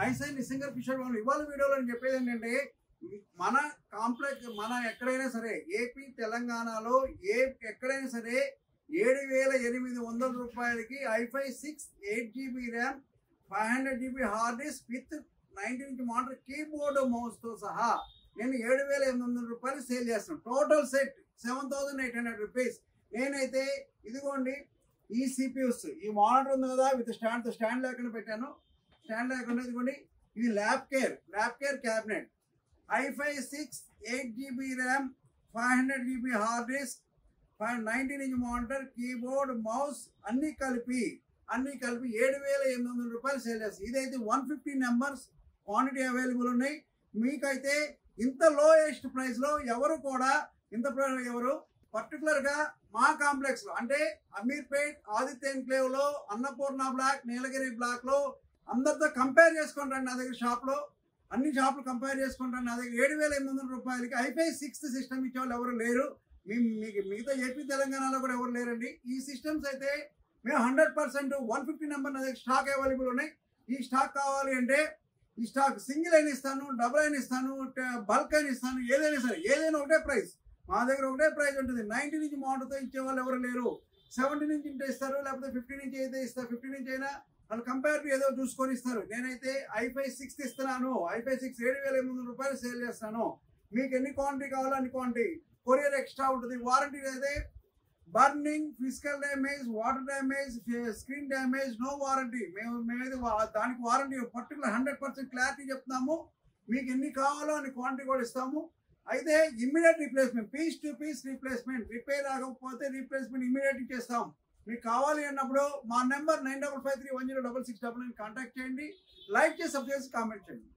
I sine నిస్సింగర్ Kishore Babu ఇవాళ వీడియోలో నేను చెప్పేది ఏంటంటే మన కాంప్లెక్స్ మన ఎక్కడైనా సరే ఏపీ తెలంగాణలో ఎక్కడైనా సరే 7,800 రూపాయలకి i5 6 8GB RAM 500GB hard disk with 19-inch monitor keyboard mouse తో సహా నేను 7,800 రూపాయలు సేల్ చేస్తున్నాను. Total set 7,800 rupees. నేనైతే ఇదిగోండి ఈ సిపియూస్ ఈ మానిటర్ ఉంది కదా విత్ స్టాండ్ లేకుండా పెట్టాను. స్టాండ్ లేకుండా ఇదిగోండి ఇది lap care cabinet i5 6 8GB RAM 500GB hard disk 19-inch monitor keyboard mouse అన్ని కలిపి 7,800 రూపాయలు సేల్ చేస్తాయి. ఇదైతే 150 నెంబర్స్ క్వాంటిటీ అవైలబుల్ ఉన్నాయి. మీకైతే ఇంత లోయెస్ట్ ప్రైస్ లో ఎవరు కూడా ఇంత ఎవరు పర్టికులర్ గా మా కాంప్లెక్స్ లో అంటే అమీర్పేట్ ఆదిత్య ఎన్క్లేవ్ లో అన్నపూర్ణ బ్లాక్ నీలగిరి బ్లాక్ లో అందరితో కంపేర్ చేసుకుంటాను. నా దగ్గర షాప్ లో అన్ని షాపులు కంపేర్ చేసుకుంటాను. నా దగ్గర 7,800 రూపాయలకి i5 6 సిస్టమ్ ఇచ్చేవాళ్ళు ఎవరు లేరు. మీకు మిగతా ఏపీ తెలంగాణలో కూడా ఎవరు లేరండి. ఈ సిస్టమ్స్ అయితే మేము 100% 150 నెంబర్ నా దగ్గర స్టాక్ అవైలబుల్ ఉన్నాయి. ఈ స్టాక్ కావాలి అంటే ఈ స్టాక్ సింగిల్ అయినా ఇస్తాను, డబుల్ అయినా ఇస్తాను, బల్క్ అయినా ఇస్తాను. ఏదైనా సరే ఏదైనా ఒకటే ప్రైస్. మా దగ్గర ఒకటే ప్రైస్ ఉంటుంది. 19-inch మానిటర్తో ఇచ్చే వాళ్ళు ఎవరు లేరు. 17-inch ఉంటే ఇస్తారు, లేకపోతే 15-inch అయితే ఇస్తారు. 15-inch అయినా వాళ్ళు కంపేర్ ఏదో చూసుకొని ఇస్తారు. నేనైతే i5 6 ఇస్తున్నాను. i5 6 7,800 రూపాయలు సేల్ చేస్తాను. మీకు ఎన్ని క్వాంటిటీ కావాలో అన్ని క్వాంటిటీ. కొరియర్ ఎక్స్ట్రా ఉంటుంది. వారంటీ అయితే burning, physical damage, water damage, screen damage no warranty. మేమైతే దానికి వారంటీ పర్టికులర్ 100% క్లారిటీ చెప్తున్నాము. మీకు ఎన్ని కావాలో అన్ని క్వాంటిటీ కూడా ఇస్తాము. అయితే immediate replacement, piece to piece replacement. Repair ఆగకపోతే రీప్లేస్మెంట్ ఇమ్మీడియట్ ఇచ్చేస్తాం. మీకు కావాలి అన్నప్పుడు మా నెంబర్ 9553106699 కాంటాక్ట్ చేయండి. లైక్ చేసి సబ్స్క్రైబ్ చేసి కామెంట్ చేయండి.